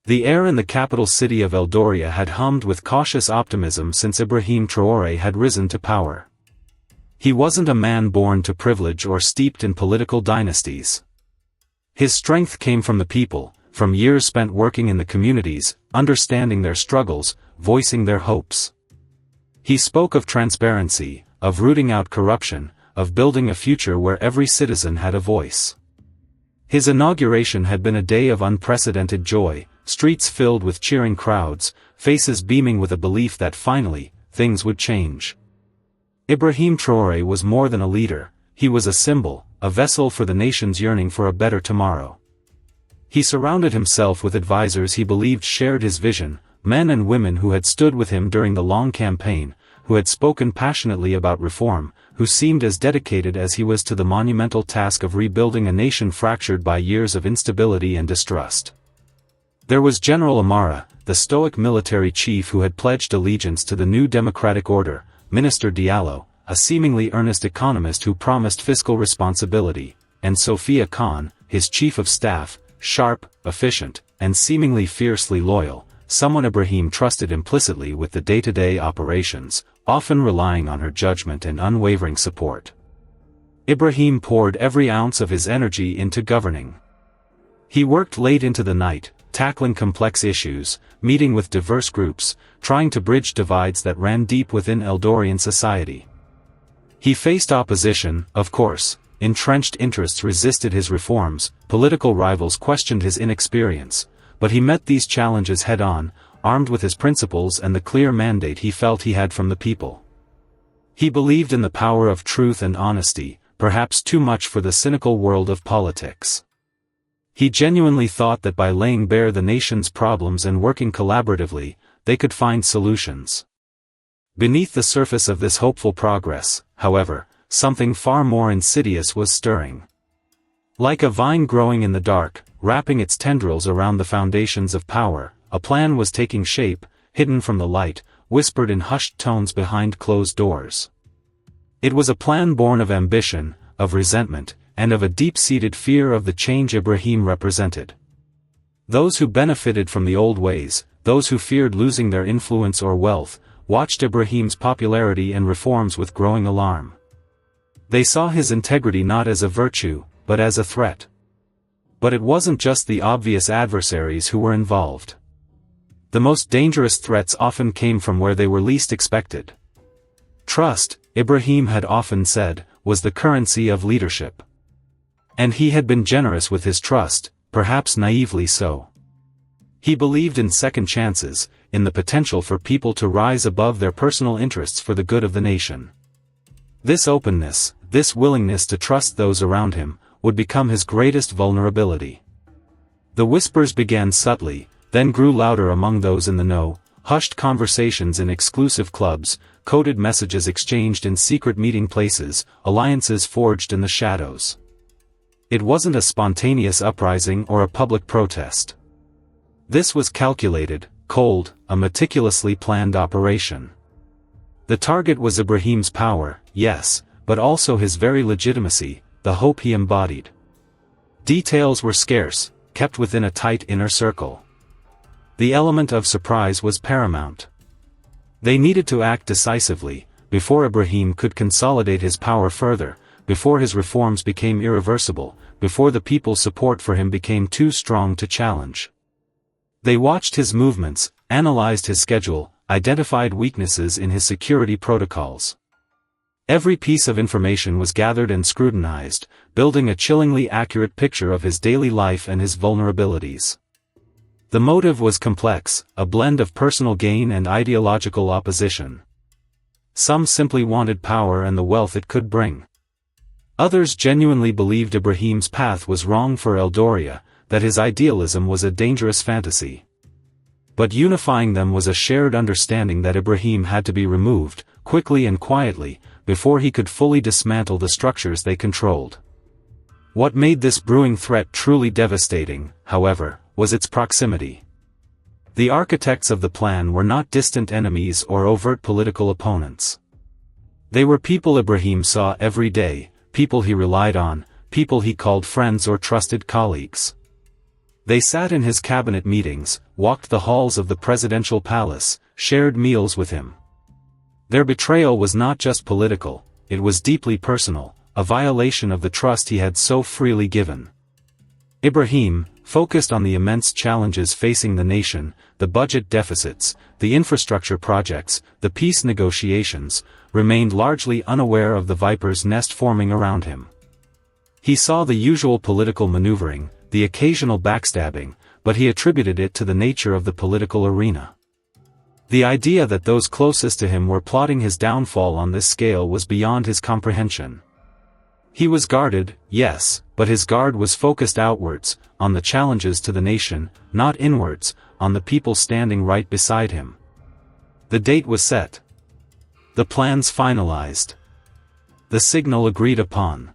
The air in the capital city of Eldoria had hummed with cautious optimism since Ibrahim Traoré had risen to power. He wasn't a man born to privilege or steeped in political dynasties. His strength came from the people, from years spent working in the communities, understanding their struggles, voicing their hopes. He spoke of transparency, of rooting out corruption, of building a future where every citizen had a voice. His inauguration had been a day of unprecedented joy, streets filled with cheering crowds, faces beaming with a belief that finally, things would change. Ibrahim Traoré was more than a leader, he was a symbol, a vessel for the nation's yearning for a better tomorrow. He surrounded himself with advisors he believed shared his vision, men and women who had stood with him during the long campaign, who had spoken passionately about reform, who seemed as dedicated as he was to the monumental task of rebuilding a nation fractured by years of instability and distrust. There was General Amara, the stoic military chief who had pledged allegiance to the new democratic order, Minister Diallo, a seemingly earnest economist who promised fiscal responsibility, and Sophia Khan, his chief of staff, sharp, efficient, and seemingly fiercely loyal, someone Ibrahim trusted implicitly with the day-to-day operations, often relying on her judgment and unwavering support. Ibrahim poured every ounce of his energy into governing. He worked late into the night, tackling complex issues, meeting with diverse groups, trying to bridge divides that ran deep within Eldorian society. He faced opposition, of course, entrenched interests resisted his reforms, political rivals questioned his inexperience, but he met these challenges head-on, armed with his principles and the clear mandate he felt he had from the people. He believed in the power of truth and honesty, perhaps too much for the cynical world of politics. He genuinely thought that by laying bare the nation's problems and working collaboratively, they could find solutions. Beneath the surface of this hopeful progress, however, something far more insidious was stirring. Like a vine growing in the dark, wrapping its tendrils around the foundations of power, a plan was taking shape, hidden from the light, whispered in hushed tones behind closed doors. It was a plan born of ambition, of resentment, and of a deep-seated fear of the change Ibrahim represented. Those who benefited from the old ways, those who feared losing their influence or wealth, watched Ibrahim's popularity and reforms with growing alarm. They saw his integrity not as a virtue, but as a threat. But it wasn't just the obvious adversaries who were involved. The most dangerous threats often came from where they were least expected. Trust, Ibrahim had often said, was the currency of leadership. And he had been generous with his trust, perhaps naively so. He believed in second chances, in the potential for people to rise above their personal interests for the good of the nation. This openness, this willingness to trust those around him, would become his greatest vulnerability. The whispers began subtly, then grew louder among those in the know, hushed conversations in exclusive clubs, coded messages exchanged in secret meeting places, alliances forged in the shadows. It wasn't a spontaneous uprising or a public protest. This was calculated, cold, a meticulously planned operation. The target was Ibrahim's power, yes, but also his very legitimacy, the hope he embodied. Details were scarce, kept within a tight inner circle. The element of surprise was paramount. They needed to act decisively, before Ibrahim could consolidate his power further, before his reforms became irreversible, before the people's support for him became too strong to challenge. They watched his movements, analyzed his schedule, identified weaknesses in his security protocols. Every piece of information was gathered and scrutinized, building a chillingly accurate picture of his daily life and his vulnerabilities. The motive was complex, a blend of personal gain and ideological opposition. Some simply wanted power and the wealth it could bring. Others genuinely believed Ibrahim's path was wrong for Eldoria, that his idealism was a dangerous fantasy. But unifying them was a shared understanding that Ibrahim had to be removed, quickly and quietly, before he could fully dismantle the structures they controlled. What made this brewing threat truly devastating, however, was its proximity. The architects of the plan were not distant enemies or overt political opponents. They were people Ibrahim saw every day, people he relied on, people he called friends or trusted colleagues. They sat in his cabinet meetings, walked the halls of the presidential palace, shared meals with him. Their betrayal was not just political, it was deeply personal, a violation of the trust he had so freely given. Ibrahim, focused on the immense challenges facing the nation, the budget deficits, the infrastructure projects, the peace negotiations, remained largely unaware of the viper's nest forming around him. He saw the usual political maneuvering, the occasional backstabbing, but he attributed it to the nature of the political arena. The idea that those closest to him were plotting his downfall on this scale was beyond his comprehension. He was guarded, yes, but his guard was focused outwards, on the challenges to the nation, not inwards, on the people standing right beside him. The date was set. The plans finalized. The signal agreed upon.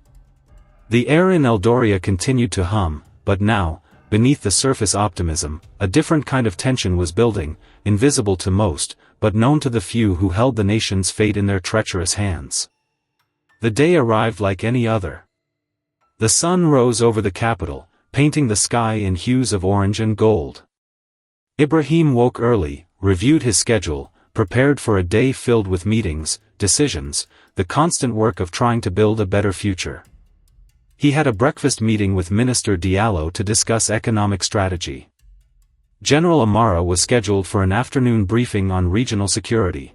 The air in Eldoria continued to hum, but now, beneath the surface optimism, a different kind of tension was building, invisible to most, but known to the few who held the nation's fate in their treacherous hands. The day arrived like any other. The sun rose over the capital, painting the sky in hues of orange and gold. Ibrahim woke early, reviewed his schedule, prepared for a day filled with meetings, decisions, the constant work of trying to build a better future. He had a breakfast meeting with Minister Diallo to discuss economic strategy. General Amara was scheduled for an afternoon briefing on regional security.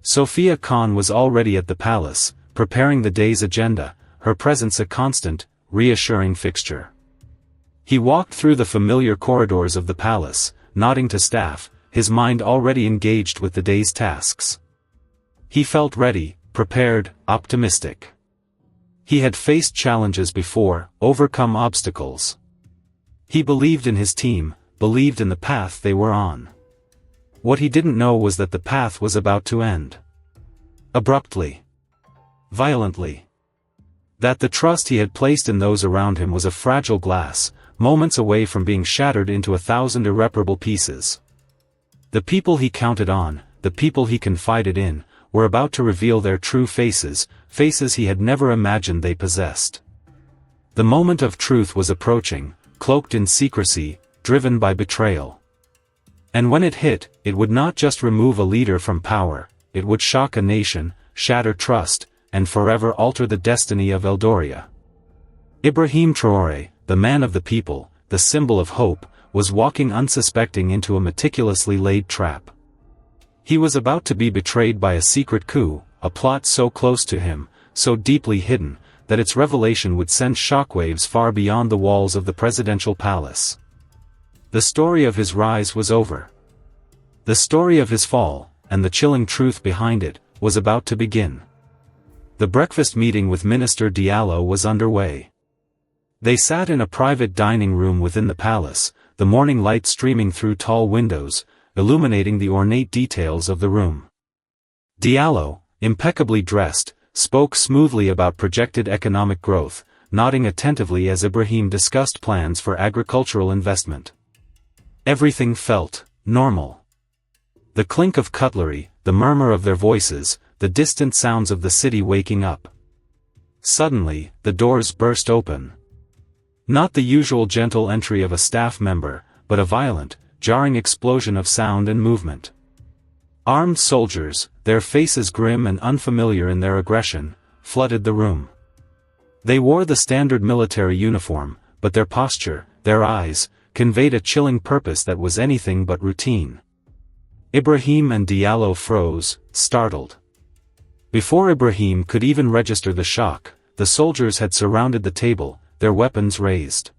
Sophia Khan was already at the palace, preparing the day's agenda, her presence a constant, reassuring fixture. He walked through the familiar corridors of the palace, nodding to staff, his mind already engaged with the day's tasks. He felt ready, prepared, optimistic. He had faced challenges before, overcome obstacles. He believed in his team, believed in the path they were on. What he didn't know was that the path was about to end. Abruptly. Violently. That the trust he had placed in those around him was a fragile glass, moments away from being shattered into 1,000 irreparable pieces. The people he counted on, the people he confided in, were about to reveal their true faces, faces he had never imagined they possessed. The moment of truth was approaching, cloaked in secrecy, driven by betrayal. And when it hit, it would not just remove a leader from power, it would shock a nation, shatter trust, and forever alter the destiny of Eldoria. Ibrahim Traoré, the man of the people, the symbol of hope, was walking unsuspecting into a meticulously laid trap. He was about to be betrayed by a secret coup, a plot so close to him, so deeply hidden, that its revelation would send shockwaves far beyond the walls of the presidential palace. The story of his rise was over. The story of his fall, and the chilling truth behind it, was about to begin. The breakfast meeting with Minister Diallo was underway. They sat in a private dining room within the palace, the morning light streaming through tall windows, illuminating the ornate details of the room. Diallo, impeccably dressed, spoke smoothly about projected economic growth, nodding attentively as Ibrahim discussed plans for agricultural investment. Everything felt normal. The clink of cutlery, the murmur of their voices, the distant sounds of the city waking up. Suddenly, the doors burst open. Not the usual gentle entry of a staff member, but a violent, jarring explosion of sound and movement. Armed soldiers, their faces grim and unfamiliar in their aggression, flooded the room. They wore the standard military uniform, but their posture, their eyes, conveyed a chilling purpose that was anything but routine. Ibrahim and Diallo froze, startled. Before Ibrahim could even register the shock, the soldiers had surrounded the table, their weapons raised.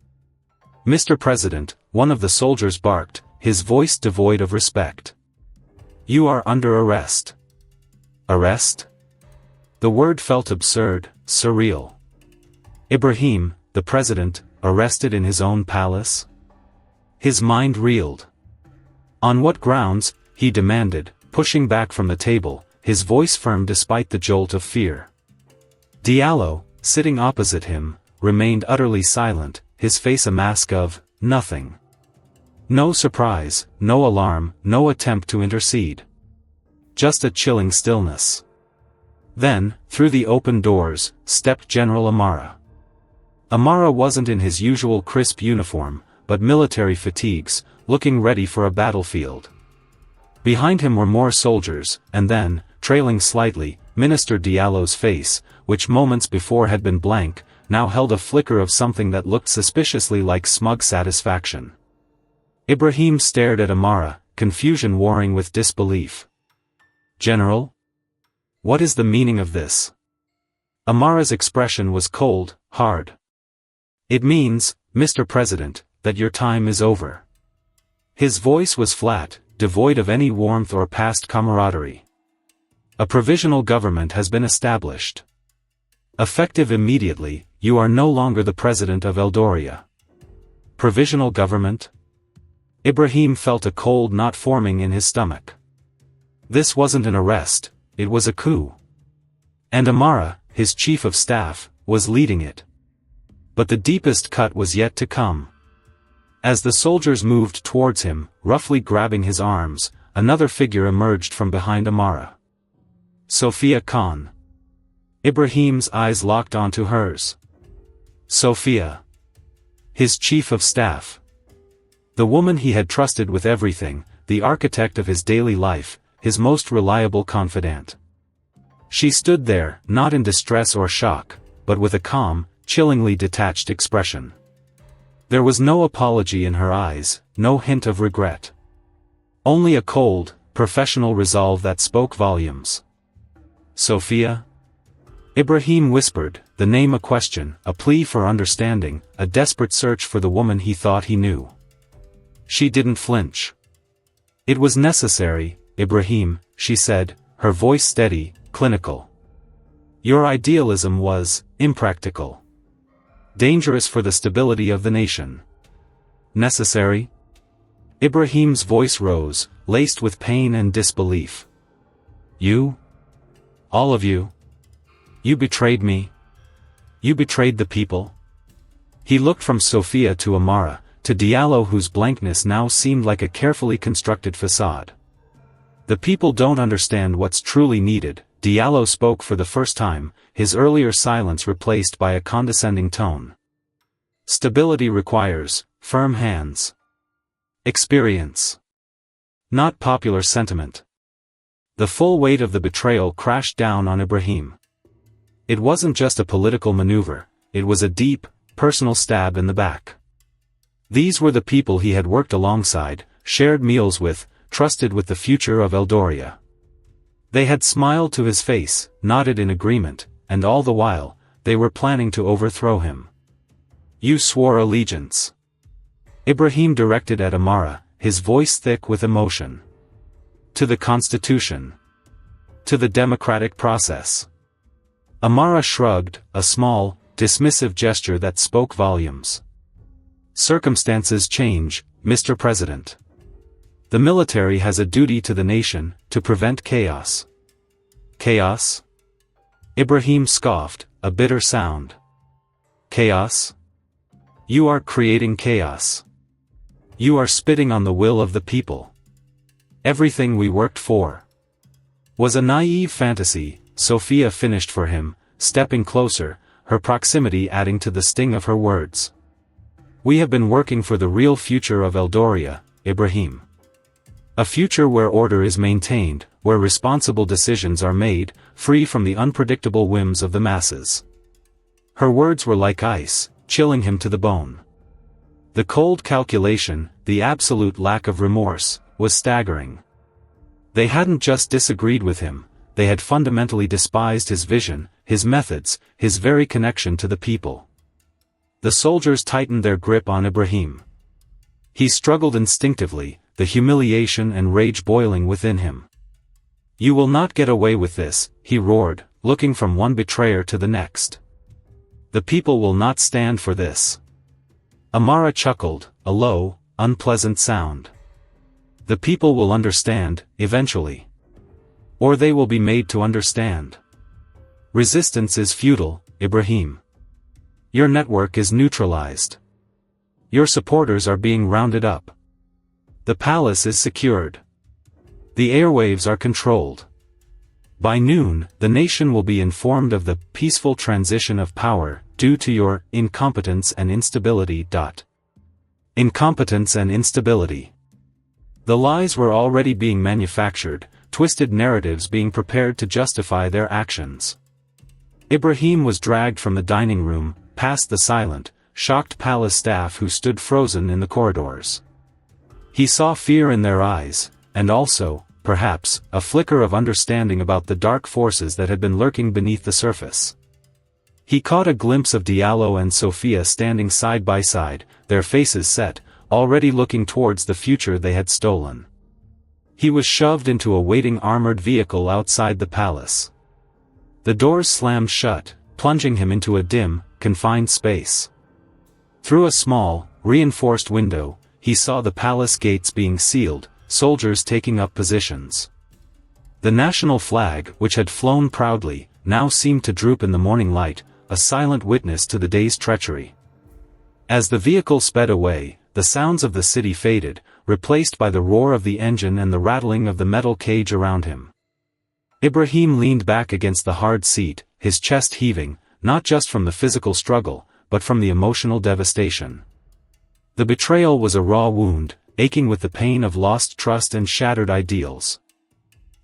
"Mr. President," one of the soldiers barked, his voice devoid of respect. "You are under arrest." Arrest? The word felt absurd, surreal. Ibrahim, the president, arrested in his own palace? His mind reeled. On what grounds, he demanded, pushing back from the table, his voice firm despite the jolt of fear. Diallo, sitting opposite him, remained utterly silent, his face a mask of nothing. No surprise, no alarm, no attempt to intercede. Just a chilling stillness. Then, through the open doors, stepped General Amara. Amara wasn't in his usual crisp uniform, but military fatigues, looking ready for a battlefield. Behind him were more soldiers, and then, trailing slightly, Minister Diallo's face, which moments before had been blank, now held a flicker of something that looked suspiciously like smug satisfaction. Ibrahim stared at Amara, confusion warring with disbelief. "General? What is the meaning of this?" Amara's expression was cold, hard. "It means, Mr. President, that your time is over." His voice was flat, devoid of any warmth or past camaraderie. "A provisional government has been established. Effective immediately, you are no longer the president of Eldoria." Provisional government? Ibrahim felt a cold knot forming in his stomach. This wasn't an arrest, it was a coup. And Amara, his chief of staff, was leading it. But the deepest cut was yet to come. As the soldiers moved towards him, roughly grabbing his arms, another figure emerged from behind Amara. Sophia Khan. Ibrahim's eyes locked onto hers. Sophia. His chief of staff. The woman he had trusted with everything, the architect of his daily life, his most reliable confidant. She stood there, not in distress or shock, but with a calm, chillingly detached expression. There was no apology in her eyes, no hint of regret. Only a cold, professional resolve that spoke volumes. Sophia? Ibrahim whispered, the name a question, a plea for understanding, a desperate search for the woman he thought he knew. She didn't flinch. "It was necessary, Ibrahim," she said, her voice steady, clinical. "Your idealism was impractical. Dangerous for the stability of the nation." "Necessary?" Ibrahim's voice rose, laced with pain and disbelief. "You? All of you? You betrayed me? You betrayed the people?" He looked from Sophia to Amara, to Diallo, whose blankness now seemed like a carefully constructed facade. "The people don't understand what's truly needed," Diallo spoke for the first time, his earlier silence replaced by a condescending tone. "Stability requires firm hands. Experience. Not popular sentiment." The full weight of the betrayal crashed down on Ibrahim. It wasn't just a political maneuver, it was a deep, personal stab in the back. These were the people he had worked alongside, shared meals with, trusted with the future of Eldoria. They had smiled to his face, nodded in agreement, and all the while, they were planning to overthrow him. "You swore allegiance." Ibrahim directed at Amara, his voice thick with emotion. "To the Constitution. To the democratic process." Amara shrugged, a small, dismissive gesture that spoke volumes. "Circumstances change, Mr. President. The military has a duty to the nation, to prevent chaos." "Chaos?" Ibrahim scoffed, a bitter sound. "Chaos? You are creating chaos. You are spitting on the will of the people. Everything we worked for was a naive fantasy," Sophia finished for him, stepping closer, her proximity adding to the sting of her words. "We have been working for the real future of Eldoria, Ibrahim. A future where order is maintained, where responsible decisions are made, free from the unpredictable whims of the masses." Her words were like ice, chilling him to the bone. The cold calculation, the absolute lack of remorse, was staggering. They hadn't just disagreed with him, they had fundamentally despised his vision, his methods, his very connection to the people. The soldiers tightened their grip on Ibrahim. He struggled instinctively, the humiliation and rage boiling within him. "You will not get away with this," he roared, looking from one betrayer to the next. "The people will not stand for this." Amara chuckled, a low, unpleasant sound. "The people will understand, eventually. Or they will be made to understand. Resistance is futile, Ibrahim. Your network is neutralized. Your supporters are being rounded up. The palace is secured. The airwaves are controlled. By noon, the nation will be informed of the peaceful transition of power, due to your incompetence and instability. incompetence and instability. The lies were already being manufactured, twisted narratives being prepared to justify their actions. Ibrahim was dragged from the dining room, past the silent, shocked palace staff who stood frozen in the corridors. He saw fear in their eyes, and also, perhaps, a flicker of understanding about the dark forces that had been lurking beneath the surface. He caught a glimpse of Diallo and Sophia standing side by side, their faces set, already looking towards the future they had stolen. He was shoved into a waiting armored vehicle outside the palace. The doors slammed shut, plunging him into a dim, confined space. Through a small, reinforced window, he saw the palace gates being sealed, soldiers taking up positions. The national flag, which had flown proudly, now seemed to droop in the morning light, a silent witness to the day's treachery. As the vehicle sped away, the sounds of the city faded, replaced by the roar of the engine and the rattling of the metal cage around him. Ibrahim leaned back against the hard seat, his chest heaving, not just from the physical struggle, but from the emotional devastation. The betrayal was a raw wound, aching with the pain of lost trust and shattered ideals.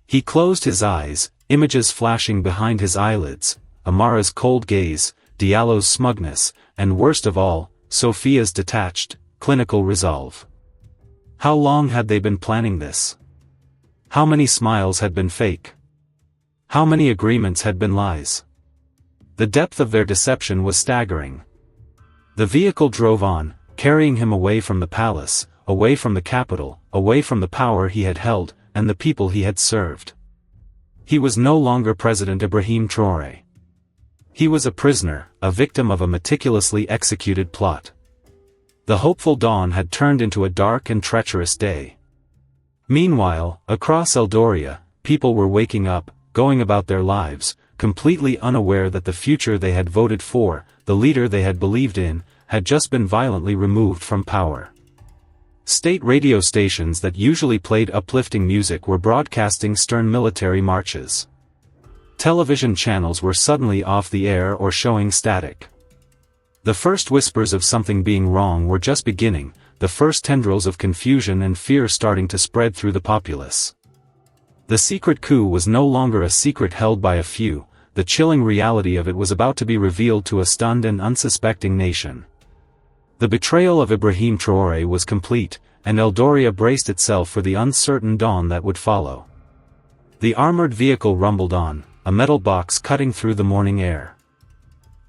He closed his eyes, images flashing behind his eyelids, Amara's cold gaze, Diallo's smugness, and worst of all, Sophia's detached, clinical resolve. How long had they been planning this? How many smiles had been fake? How many agreements had been lies? The depth of their deception was staggering. The vehicle drove on, carrying him away from the palace, away from the capital, away from the power he had held, and the people he had served. He was no longer President Ibrahim Traoré. He was a prisoner, a victim of a meticulously executed plot. The hopeful dawn had turned into a dark and treacherous day. Meanwhile, across Eldoria, people were waking up, going about their lives, completely unaware that the future they had voted for, the leader they had believed in, had just been violently removed from power. State radio stations that usually played uplifting music were broadcasting stern military marches. Television channels were suddenly off the air or showing static. The first whispers of something being wrong were just beginning, the first tendrils of confusion and fear starting to spread through the populace. The secret coup was no longer a secret held by a few, the chilling reality of it was about to be revealed to a stunned and unsuspecting nation. The betrayal of Ibrahim Traoré was complete, and Eldoria braced itself for the uncertain dawn that would follow. The armored vehicle rumbled on, a metal box cutting through the morning air.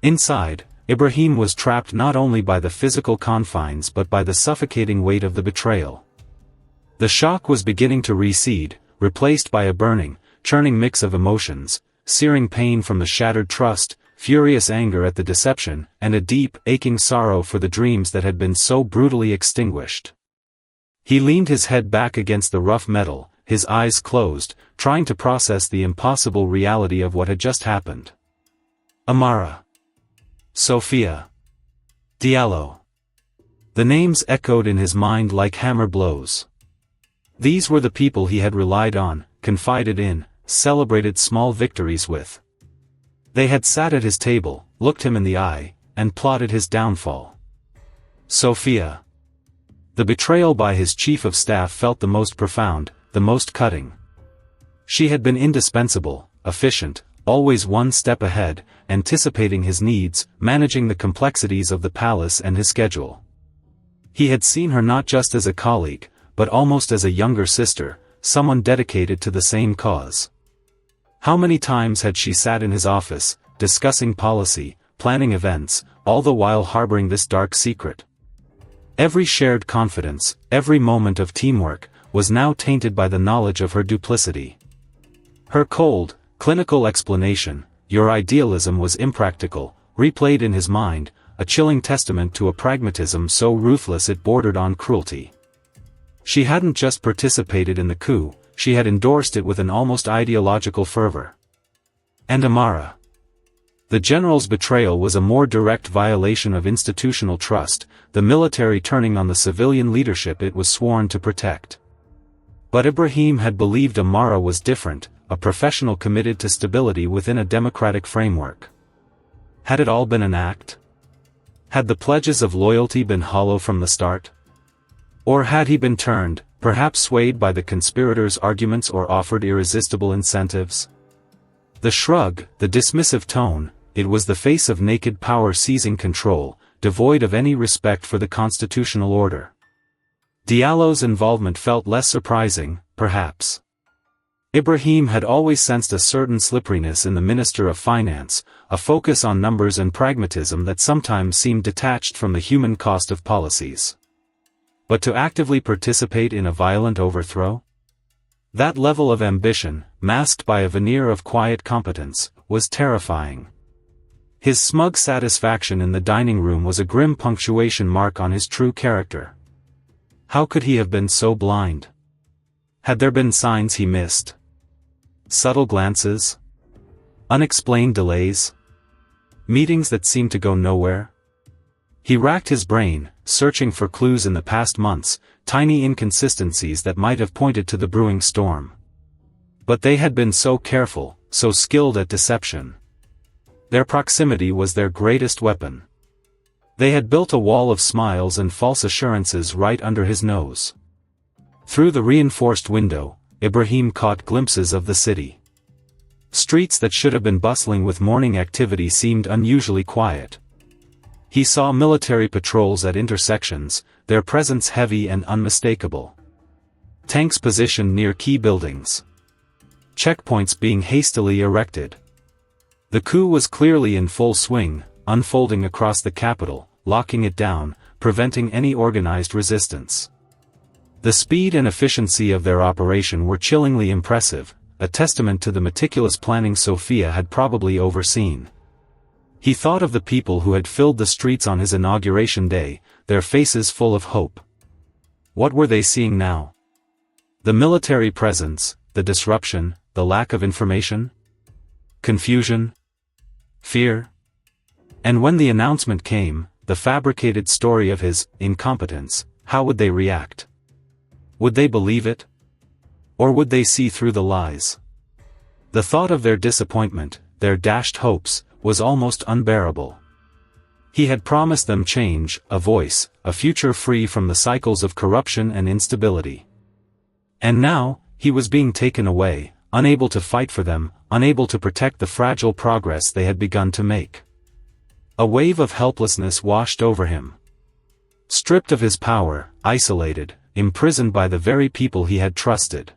Inside, Ibrahim was trapped not only by the physical confines but by the suffocating weight of the betrayal. The shock was beginning to recede, replaced by a burning, churning mix of emotions, searing pain from the shattered trust, furious anger at the deception, and a deep, aching sorrow for the dreams that had been so brutally extinguished. He leaned his head back against the rough metal, his eyes closed, trying to process the impossible reality of what had just happened. Amara. Sophia. Diallo. The names echoed in his mind like hammer blows. These were the people he had relied on, confided in, celebrated small victories with. They had sat at his table, looked him in the eye, and plotted his downfall. Sophia. The betrayal by his chief of staff felt the most profound, the most cutting. She had been indispensable, efficient, always one step ahead, anticipating his needs, managing the complexities of the palace and his schedule. He had seen her not just as a colleague, but almost as a younger sister, someone dedicated to the same cause. How many times had she sat in his office, discussing policy, planning events, all the while harboring this dark secret? Every shared confidence, every moment of teamwork, was now tainted by the knowledge of her duplicity. Her cold, clinical explanation, "Your idealism was impractical," replayed in his mind, a chilling testament to a pragmatism so ruthless it bordered on cruelty. She hadn't just participated in the coup, she had endorsed it with an almost ideological fervor. And Amara. The general's betrayal was a more direct violation of institutional trust, the military turning on the civilian leadership it was sworn to protect. But Ibrahim had believed Amara was different, a professional committed to stability within a democratic framework. Had it all been an act? Had the pledges of loyalty been hollow from the start? Or had he been turned, perhaps swayed by the conspirators' arguments or offered irresistible incentives? The shrug, the dismissive tone, it was the face of naked power seizing control, devoid of any respect for the constitutional order. Diallo's involvement felt less surprising, perhaps. Ibrahim had always sensed a certain slipperiness in the Minister of Finance, a focus on numbers and pragmatism that sometimes seemed detached from the human cost of policies. But to actively participate in a violent overthrow? That level of ambition, masked by a veneer of quiet competence, was terrifying. His smug satisfaction in the dining room was a grim punctuation mark on his true character. How could he have been so blind? Had there been signs he missed? Subtle glances? Unexplained delays? Meetings that seemed to go nowhere? He racked his brain, searching for clues in the past months, tiny inconsistencies that might have pointed to the brewing storm. But they had been so careful, so skilled at deception. Their proximity was their greatest weapon. They had built a wall of smiles and false assurances right under his nose. Through the reinforced window, Ibrahim caught glimpses of the city. Streets that should have been bustling with morning activity seemed unusually quiet. He saw military patrols at intersections, their presence heavy and unmistakable. Tanks positioned near key buildings. Checkpoints being hastily erected. The coup was clearly in full swing, unfolding across the capital, locking it down, preventing any organized resistance. The speed and efficiency of their operation were chillingly impressive, a testament to the meticulous planning Sophia had probably overseen. He thought of the people who had filled the streets on his inauguration day, their faces full of hope. What were they seeing now? The military presence, the disruption, the lack of information? Confusion? Fear? And when the announcement came, the fabricated story of his incompetence, how would they react? Would they believe it? Or would they see through the lies? The thought of their disappointment, their dashed hopes, was almost unbearable. He had promised them change, a voice, a future free from the cycles of corruption and instability. And now, he was being taken away, unable to fight for them, unable to protect the fragile progress they had begun to make. A wave of helplessness washed over him. Stripped of his power, isolated, imprisoned by the very people he had trusted.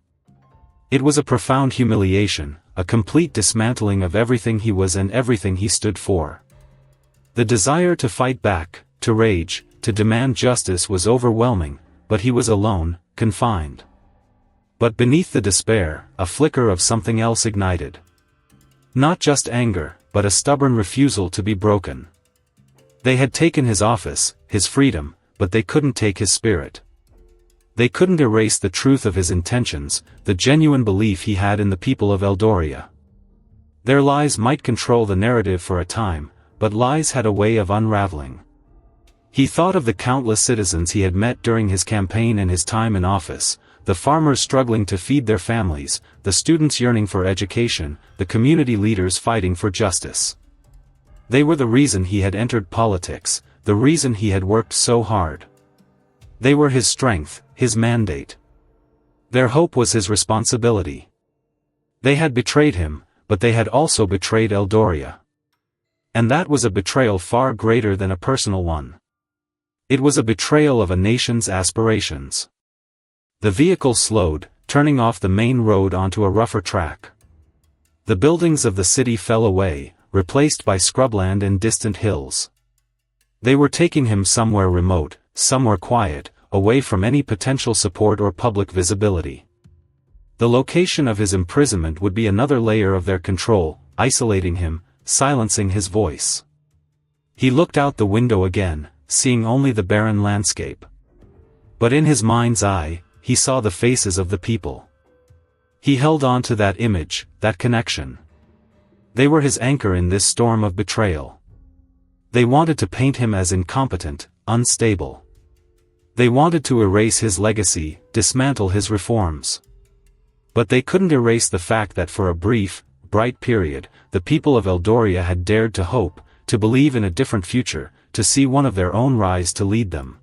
It was a profound humiliation, a complete dismantling of everything he was and everything he stood for. The desire to fight back, to rage, to demand justice was overwhelming, but he was alone, confined. But beneath the despair, a flicker of something else ignited. Not just anger, but a stubborn refusal to be broken. They had taken his office, his freedom, but they couldn't take his spirit. They couldn't erase the truth of his intentions, the genuine belief he had in the people of Eldoria. Their lies might control the narrative for a time, but lies had a way of unraveling. He thought of the countless citizens he had met during his campaign and his time in office, the farmers struggling to feed their families, the students yearning for education, the community leaders fighting for justice. They were the reason he had entered politics, the reason he had worked so hard. They were his strength, his mandate. Their hope was his responsibility. They had betrayed him, but they had also betrayed Eldoria. And that was a betrayal far greater than a personal one. It was a betrayal of a nation's aspirations. The vehicle slowed, turning off the main road onto a rougher track. The buildings of the city fell away, replaced by scrubland and distant hills. They were taking him somewhere remote, somewhere quiet, away from any potential support or public visibility. The location of his imprisonment would be another layer of their control, isolating him, silencing his voice. He looked out the window again, seeing only the barren landscape. But in his mind's eye, he saw the faces of the people. He held on to that image, that connection. They were his anchor in this storm of betrayal. They wanted to paint him as incompetent, unstable. They wanted to erase his legacy, dismantle his reforms. But they couldn't erase the fact that for a brief, bright period, the people of Eldoria had dared to hope, to believe in a different future, to see one of their own rise to lead them.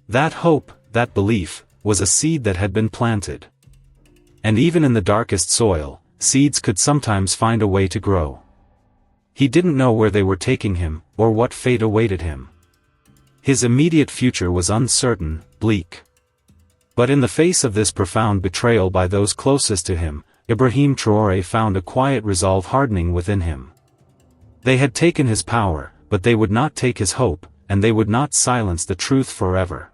That hope, that belief, was a seed that had been planted. And even in the darkest soil, seeds could sometimes find a way to grow. He didn't know where they were taking him, or what fate awaited him. His immediate future was uncertain, bleak. But in the face of this profound betrayal by those closest to him, Ibrahim Traoré found a quiet resolve hardening within him. They had taken his power, but they would not take his hope, and they would not silence the truth forever.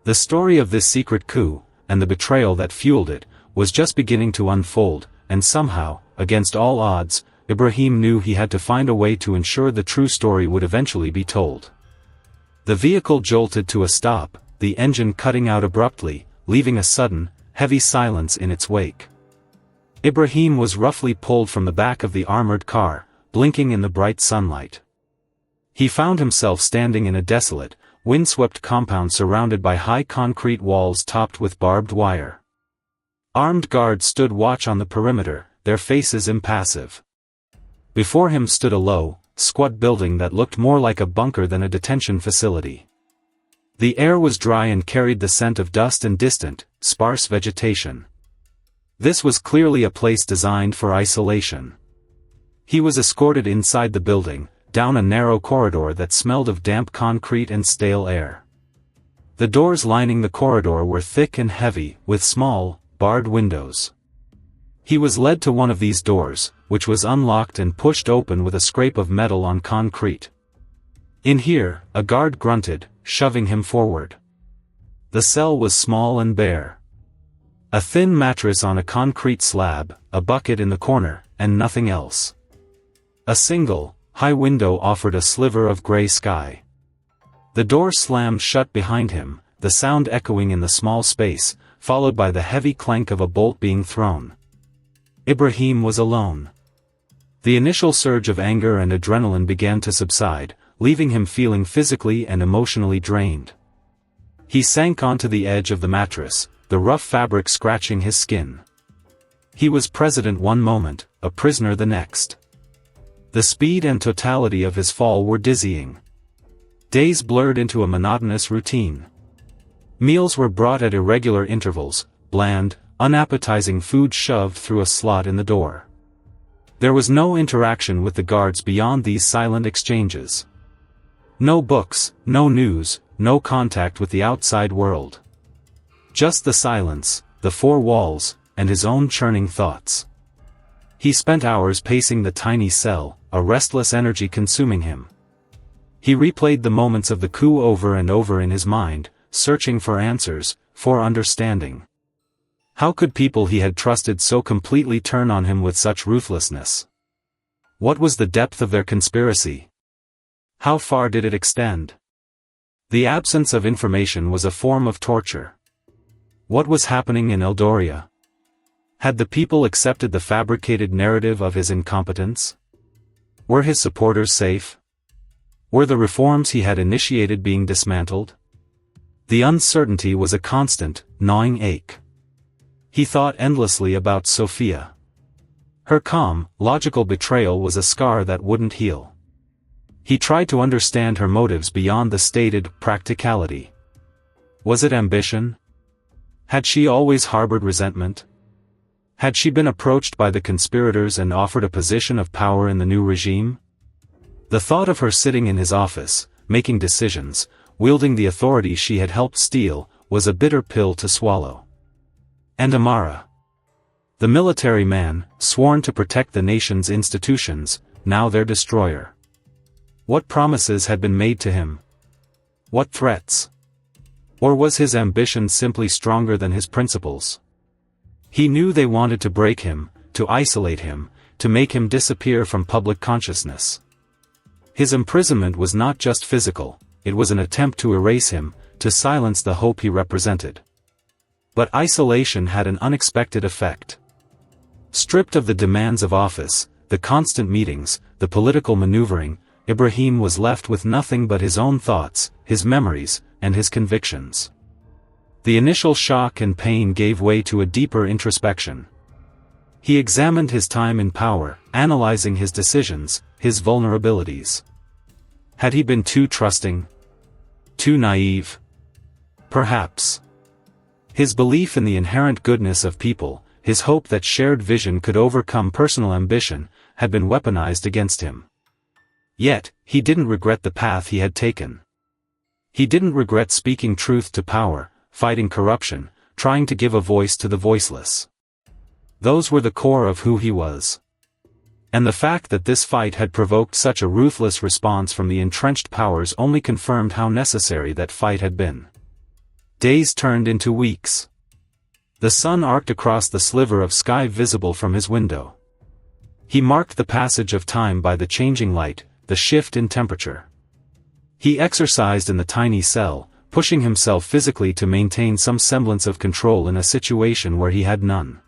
The story of this secret coup, and the betrayal that fueled it, was just beginning to unfold, and somehow, against all odds, Ibrahim knew he had to find a way to ensure the true story would eventually be told. The vehicle jolted to a stop, the engine cutting out abruptly, leaving a sudden, heavy silence in its wake. Ibrahim was roughly pulled from the back of the armored car, blinking in the bright sunlight. He found himself standing in a desolate, windswept compound surrounded by high concrete walls topped with barbed wire. Armed guards stood watch on the perimeter, their faces impassive. Before him stood a low, squat building that looked more like a bunker than a detention facility. The air was dry and carried the scent of dust and distant, sparse vegetation. This was clearly a place designed for isolation. He was escorted inside the building, down a narrow corridor that smelled of damp concrete and stale air. The doors lining the corridor were thick and heavy, with small, barred windows. He was led to one of these doors, which was unlocked and pushed open with a scrape of metal on concrete. In here, a guard grunted, shoving him forward. The cell was small and bare. A thin mattress on a concrete slab, a bucket in the corner, and nothing else. A single, high window offered a sliver of gray sky. The door slammed shut behind him, the sound echoing in the small space, followed by the heavy clank of a bolt being thrown. Ibrahim was alone. The initial surge of anger and adrenaline began to subside, leaving him feeling physically and emotionally drained. He sank onto the edge of the mattress, the rough fabric scratching his skin. He was president one moment, a prisoner the next. The speed and totality of his fall were dizzying. Days blurred into a monotonous routine. Meals were brought at irregular intervals, bland, unappetizing food shoved through a slot in the door. There was no interaction with the guards beyond these silent exchanges. No books, no news, no contact with the outside world. Just the silence, the four walls, and his own churning thoughts. He spent hours pacing the tiny cell, a restless energy consuming him. He replayed the moments of the coup over and over in his mind, searching for answers, for understanding. How could people he had trusted so completely turn on him with such ruthlessness? What was the depth of their conspiracy? How far did it extend? The absence of information was a form of torture. What was happening in Eldoria? Had the people accepted the fabricated narrative of his incompetence? Were his supporters safe? Were the reforms he had initiated being dismantled? The uncertainty was a constant, gnawing ache. He thought endlessly about Sophia. Her calm, logical betrayal was a scar that wouldn't heal. He tried to understand her motives beyond the stated practicality. Was it ambition? Had she always harbored resentment? Had she been approached by the conspirators and offered a position of power in the new regime? The thought of her sitting in his office, making decisions, wielding the authority she had helped steal, was a bitter pill to swallow. And Amara. The military man, sworn to protect the nation's institutions, now their destroyer. What promises had been made to him? What threats? Or was his ambition simply stronger than his principles? He knew they wanted to break him, to isolate him, to make him disappear from public consciousness. His imprisonment was not just physical, it was an attempt to erase him, to silence the hope he represented. But isolation had an unexpected effect. Stripped of the demands of office, the constant meetings, the political maneuvering, Ibrahim was left with nothing but his own thoughts, his memories, and his convictions. The initial shock and pain gave way to a deeper introspection. He examined his time in power, analyzing his decisions, his vulnerabilities. Had he been too trusting? Too naive? Perhaps. His belief in the inherent goodness of people, his hope that shared vision could overcome personal ambition, had been weaponized against him. Yet, he didn't regret the path he had taken. He didn't regret speaking truth to power, fighting corruption, trying to give a voice to the voiceless. Those were the core of who he was. And the fact that this fight had provoked such a ruthless response from the entrenched powers only confirmed how necessary that fight had been. Days turned into weeks. The sun arced across the sliver of sky visible from his window. He marked the passage of time by the changing light, the shift in temperature. He exercised in the tiny cell, pushing himself physically to maintain some semblance of control in a situation where he had none.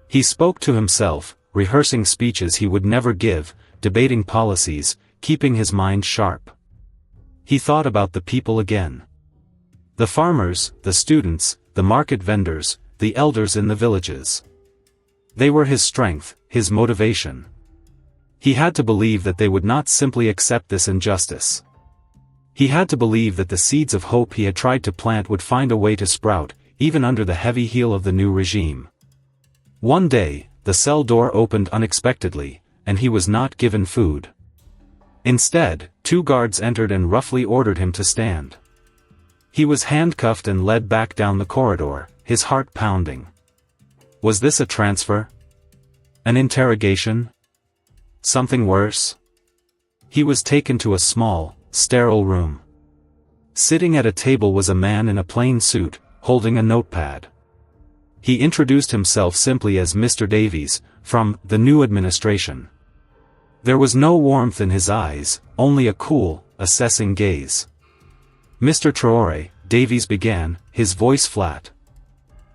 He spoke to himself, rehearsing speeches he would never give, debating policies, keeping his mind sharp. He thought about the people again. The farmers, the students, the market vendors, the elders in the villages. They were his strength, his motivation. He had to believe that they would not simply accept this injustice. He had to believe that the seeds of hope he had tried to plant would find a way to sprout, even under the heavy heel of the new regime. One day, the cell door opened unexpectedly, and he was not given food. Instead, 2 guards entered and roughly ordered him to stand. He was handcuffed and led back down the corridor, his heart pounding. Was this a transfer? An interrogation? Something worse? He was taken to a small, sterile room. Sitting at a table was a man in a plain suit, holding a notepad. He introduced himself simply as Mr. Davies, from the new administration. There was no warmth in his eyes, only a cool, assessing gaze. "Mr. Traoré," Davies began, his voice flat.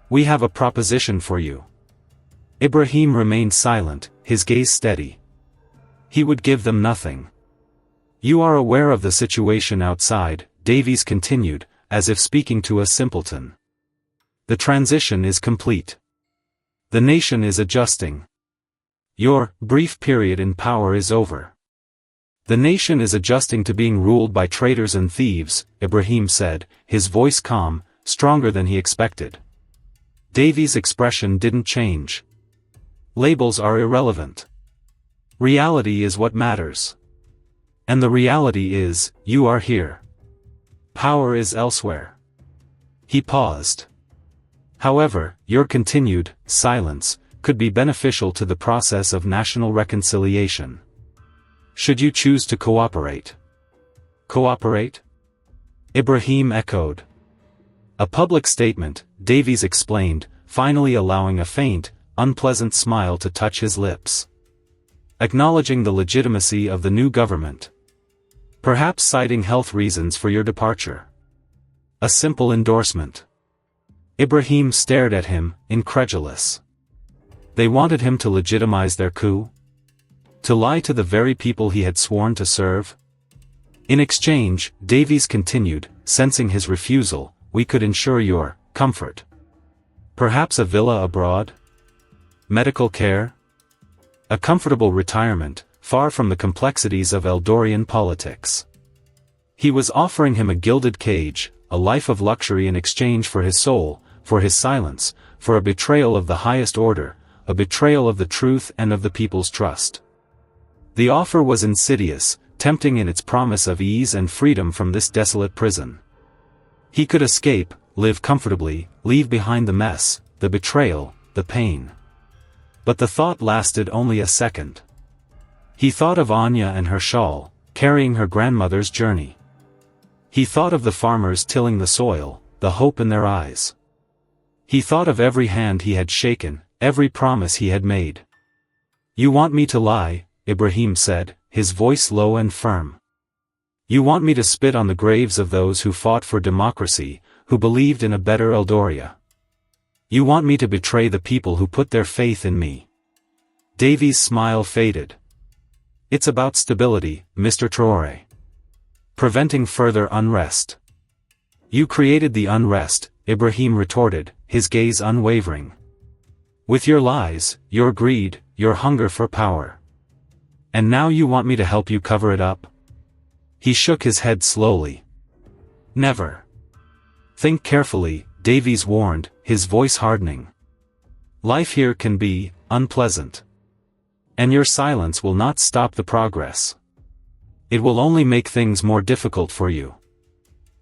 "We have a proposition for you." Ibrahim remained silent, his gaze steady. He would give them nothing. "You are aware of the situation outside," Davies continued, as if speaking to a simpleton. "The transition is complete. The nation is adjusting. Your brief period in power is over. The nation is adjusting to being ruled by traitors and thieves," Ibrahim said, his voice calm, stronger than he expected. Davies' expression didn't change. "Labels are irrelevant. Reality is what matters. And the reality is, you are here. Power is elsewhere." He paused. "However, your continued silence could be beneficial to the process of national reconciliation. Should you choose to cooperate?" "Cooperate?" Ibrahim echoed. "A public statement," Davies explained, finally allowing a faint, unpleasant smile to touch his lips. "Acknowledging the legitimacy of the new government. Perhaps citing health reasons for your departure. A simple endorsement." Ibrahim stared at him, incredulous. They wanted him to legitimize their coup? To lie to the very people he had sworn to serve? "In exchange," Davies continued, sensing his refusal, "we could ensure your comfort. Perhaps a villa abroad? Medical care? A comfortable retirement, far from the complexities of Eldorian politics." He was offering him a gilded cage, a life of luxury in exchange for his soul, for his silence, for a betrayal of the highest order, a betrayal of the truth and of the people's trust. The offer was insidious, tempting in its promise of ease and freedom from this desolate prison. He could escape, live comfortably, leave behind the mess, the betrayal, the pain. But the thought lasted only a second. He thought of Anya and her shawl, carrying her grandmother's journey. He thought of the farmers tilling the soil, the hope in their eyes. He thought of every hand he had shaken, every promise he had made. "You want me to lie," Ibrahim said, his voice low and firm. "You want me to spit on the graves of those who fought for democracy, who believed in a better Eldoria. You want me to betray the people who put their faith in me." Davies' smile faded. "It's about stability, Mr. Traoré. Preventing further unrest." "You created the unrest," Ibrahim retorted, his gaze unwavering. "With your lies, your greed, your hunger for power. And now you want me to help you cover it up?" He shook his head slowly. "Never. Think carefully, Davies warned, his voice hardening. Life here can be unpleasant. And your silence will not stop the progress. It will only make things more difficult for you.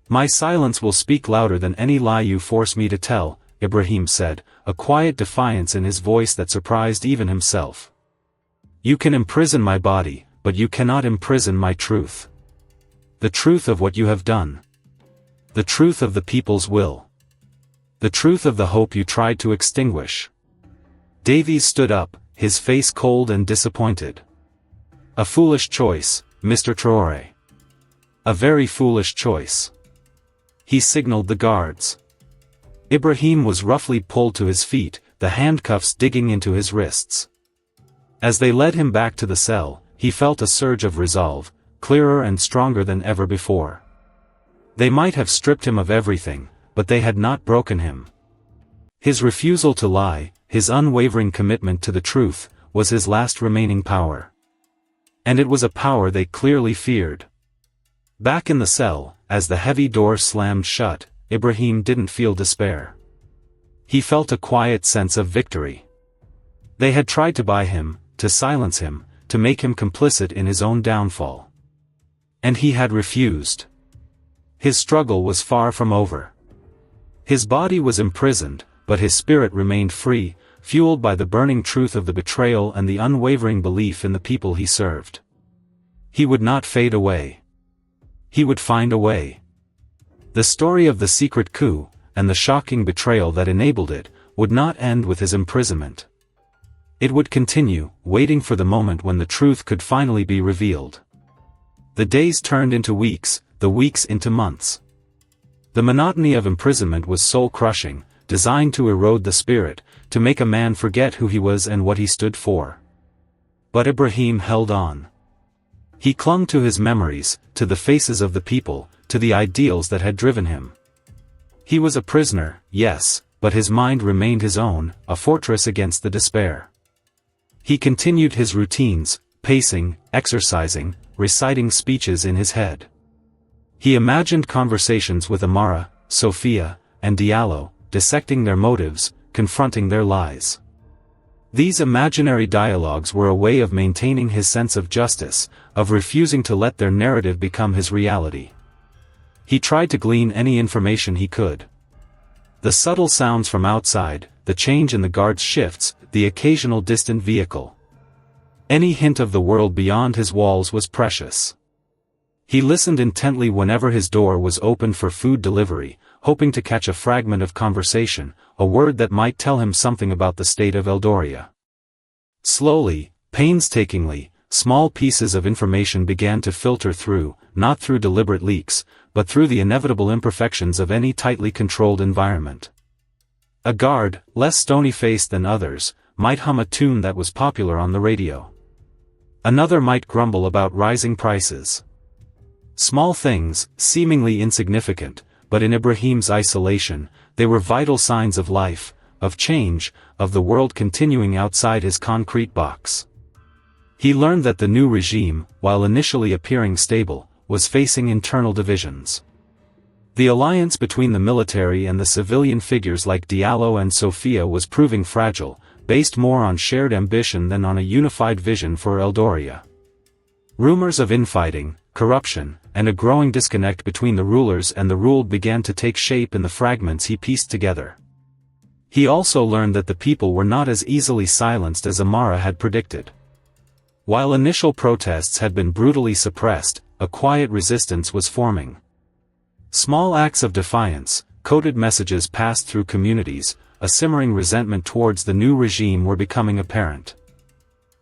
My silence will speak louder than any lie you force me to tell, Ibrahim said, a quiet defiance in his voice that surprised even himself. You can imprison my body, but you cannot imprison my truth. The truth of what you have done. The truth of the people's will. The truth of the hope you tried to extinguish. Davies stood up, his face cold and disappointed. A foolish choice, Mr. Traoré. A very foolish choice. He signaled the guards. Ibrahim was roughly pulled to his feet, the handcuffs digging into his wrists. As they led him back to the cell, he felt a surge of resolve, clearer and stronger than ever before. They might have stripped him of everything, but they had not broken him. His refusal to lie, his unwavering commitment to the truth, was his last remaining power. And it was a power they clearly feared. Back in the cell, as the heavy door slammed shut, Ibrahim didn't feel despair. He felt a quiet sense of victory. They had tried to buy him, to silence him, to make him complicit in his own downfall. And he had refused. His struggle was far from over. His body was imprisoned, but his spirit remained free, fueled by the burning truth of the betrayal and the unwavering belief in the people he served. He would not fade away. He would find a way. The story of the secret coup, and the shocking betrayal that enabled it, would not end with his imprisonment. It would continue, waiting for the moment when the truth could finally be revealed. The days turned into weeks, the weeks into months. The monotony of imprisonment was soul-crushing, designed to erode the spirit, to make a man forget who he was and what he stood for. But Ibrahim held on. He clung to his memories, to the faces of the people, to the ideals that had driven him. He was a prisoner, yes, but his mind remained his own, a fortress against the despair. He continued his routines, pacing, exercising, reciting speeches in his head. He imagined conversations with Amara, Sophia, and Diallo, dissecting their motives, confronting their lies. These imaginary dialogues were a way of maintaining his sense of justice, of refusing to let their narrative become his reality. He tried to glean any information he could. The subtle sounds from outside, the change in the guard's shifts, the occasional distant vehicle. Any hint of the world beyond his walls was precious. He listened intently whenever his door was opened for food delivery, hoping to catch a fragment of conversation, a word that might tell him something about the state of Eldoria. Slowly, painstakingly, small pieces of information began to filter through, not through deliberate leaks, but through the inevitable imperfections of any tightly controlled environment. A guard, less stony-faced than others, might hum a tune that was popular on the radio. Another might grumble about rising prices. Small things, seemingly insignificant, but in Ibrahim's isolation, they were vital signs of life, of change, of the world continuing outside his concrete box. He learned that the new regime, while initially appearing stable, was facing internal divisions. The alliance between the military and the civilian figures like Diallo and Sophia was proving fragile, based more on shared ambition than on a unified vision for Eldoria. Rumors of infighting, corruption, and a growing disconnect between the rulers and the ruled began to take shape in the fragments he pieced together. He also learned that the people were not as easily silenced as Amara had predicted. While initial protests had been brutally suppressed, a quiet resistance was forming. Small acts of defiance, coded messages passed through communities, a simmering resentment towards the new regime were becoming apparent.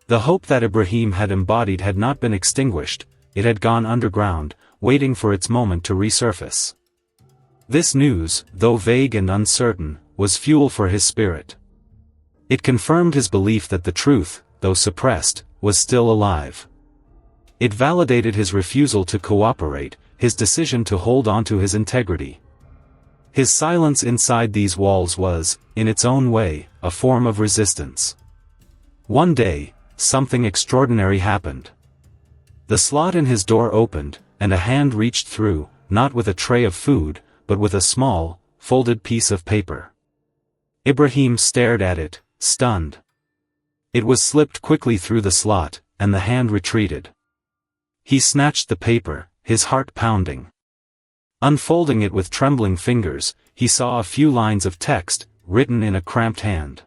The hope that Ibrahim had embodied had not been extinguished, it had gone underground, waiting for its moment to resurface. This news, though vague and uncertain, was fuel for his spirit. It confirmed his belief that the truth, though suppressed, was still alive. It validated his refusal to cooperate, his decision to hold on to his integrity. His silence inside these walls was, in its own way, a form of resistance. One day, something extraordinary happened. The slot in his door opened, and a hand reached through, not with a tray of food, but with a small, folded piece of paper. Ibrahim stared at it, stunned. It was slipped quickly through the slot, and the hand retreated. He snatched the paper, his heart pounding. Unfolding it with trembling fingers, he saw a few lines of text, written in a cramped hand.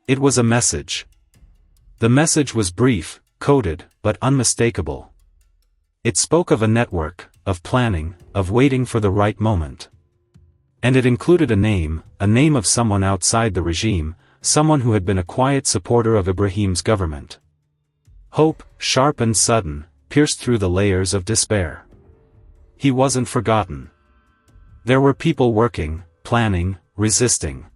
It was a message. The message was brief, coded, but unmistakable. It spoke of a network, of planning, of waiting for the right moment. And it included a name of someone outside the regime, someone who had been a quiet supporter of Ibrahim's government. Hope, sharp and sudden, pierced through the layers of despair. He wasn't forgotten. There were people working, planning, resisting.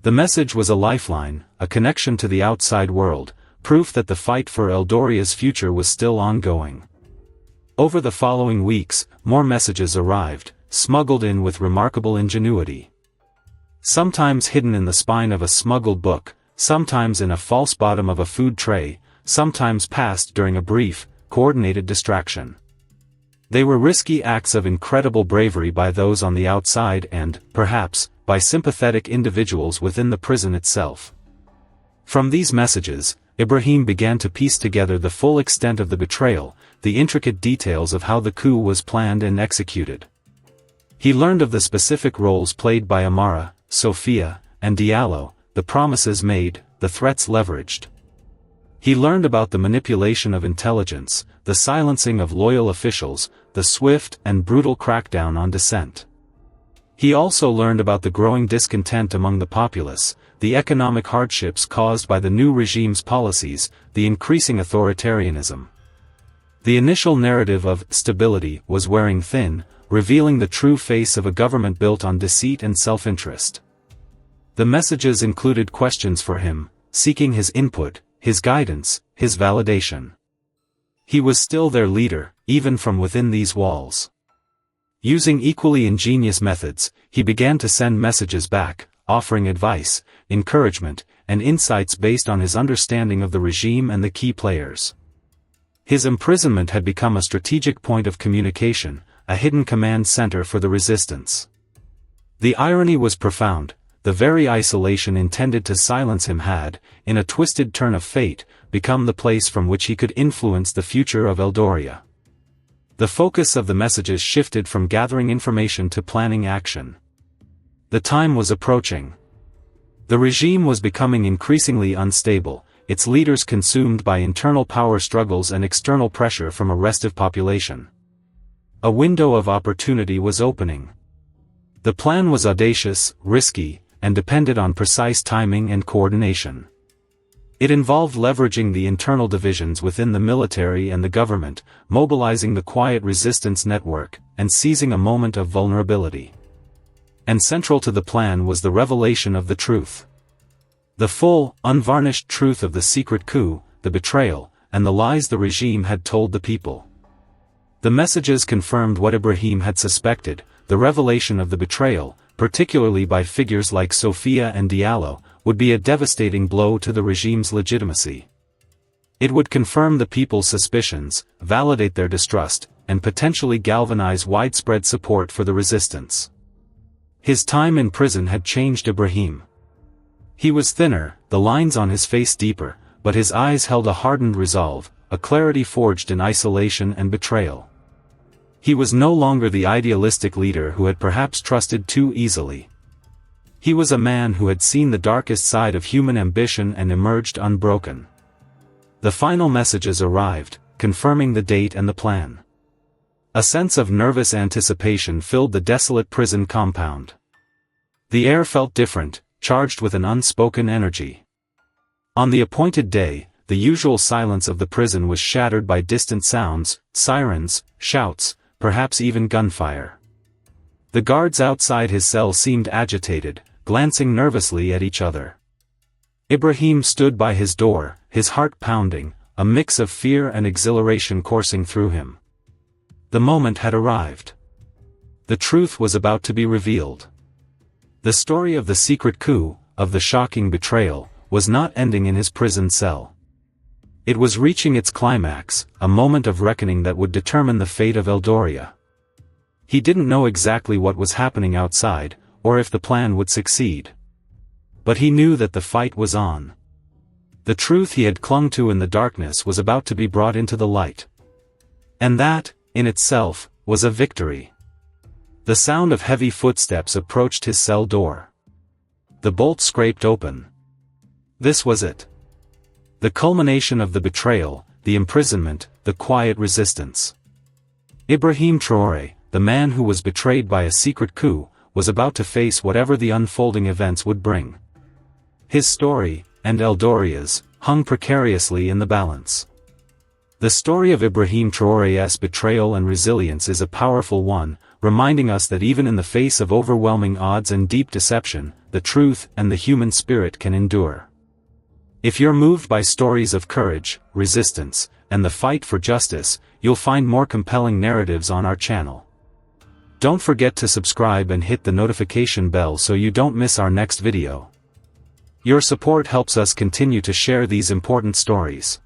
The message was a lifeline, a connection to the outside world, proof that the fight for Eldoria's future was still ongoing. Over the following weeks, more messages arrived, smuggled in with remarkable ingenuity. Sometimes hidden in the spine of a smuggled book, sometimes in a false bottom of a food tray, sometimes passed during a brief, coordinated distraction. They were risky acts of incredible bravery by those on the outside and, perhaps, by sympathetic individuals within the prison itself. From these messages, Ibrahim began to piece together the full extent of the betrayal, the intricate details of how the coup was planned and executed. He learned of the specific roles played by Amara, Sophia, and Diallo, the promises made, the threats leveraged. He learned about the manipulation of intelligence, the silencing of loyal officials, the swift and brutal crackdown on dissent. He also learned about the growing discontent among the populace, the economic hardships caused by the new regime's policies, the increasing authoritarianism. The initial narrative of stability was wearing thin, revealing the true face of a government built on deceit and self-interest. The messages included questions for him, seeking his input, his guidance, his validation. He was still their leader, even from within these walls. Using equally ingenious methods, he began to send messages back, offering advice, encouragement, and insights based on his understanding of the regime and the key players. His imprisonment had become a strategic point of communication, a hidden command center for the resistance. The irony was profound. The very isolation intended to silence him had, in a twisted turn of fate, become the place from which he could influence the future of Eldoria. The focus of the messages shifted from gathering information to planning action. The time was approaching. The regime was becoming increasingly unstable, its leaders consumed by internal power struggles and external pressure from a restive population. A window of opportunity was opening. The plan was audacious, risky, and depended on precise timing and coordination. It involved leveraging the internal divisions within the military and the government, mobilizing the quiet resistance network, and seizing a moment of vulnerability. And central to the plan was the revelation of the truth. The full, unvarnished truth of the secret coup, the betrayal, and the lies the regime had told the people. The messages confirmed what Ibrahim had suspected: the revelation of the betrayal, particularly by figures like Sophia and Diallo, would be a devastating blow to the regime's legitimacy. It would confirm the people's suspicions, validate their distrust, and potentially galvanize widespread support for the resistance. His time in prison had changed Ibrahim. He was thinner, the lines on his face deeper, but his eyes held a hardened resolve, a clarity forged in isolation and betrayal. He was no longer the idealistic leader who had perhaps trusted too easily. He was a man who had seen the darkest side of human ambition and emerged unbroken. The final messages arrived, confirming the date and the plan. A sense of nervous anticipation filled the desolate prison compound. The air felt different, charged with an unspoken energy. On the appointed day, the usual silence of the prison was shattered by distant sounds, sirens, shouts, perhaps even gunfire. The guards outside his cell seemed agitated, glancing nervously at each other. Ibrahim stood by his door, his heart pounding, a mix of fear and exhilaration coursing through him. The moment had arrived. The truth was about to be revealed. The story of the secret coup, of the shocking betrayal, was not ending in his prison cell. It was reaching its climax, a moment of reckoning that would determine the fate of Eldoria. He didn't know exactly what was happening outside, or if the plan would succeed. But he knew that the fight was on. The truth he had clung to in the darkness was about to be brought into the light. And that, in itself, was a victory. The sound of heavy footsteps approached his cell door. The bolt scraped open. This was it. The culmination of the betrayal, the imprisonment, the quiet resistance. Ibrahim Traoré, the man who was betrayed by a secret coup, was about to face whatever the unfolding events would bring. His story, and Eldoria's, hung precariously in the balance. The story of Ibrahim Traoré's betrayal and resilience is a powerful one, reminding us that even in the face of overwhelming odds and deep deception, the truth and the human spirit can endure. If you're moved by stories of courage, resistance, and the fight for justice, you'll find more compelling narratives on our channel. Don't forget to subscribe and hit the notification bell so you don't miss our next video. Your support helps us continue to share these important stories.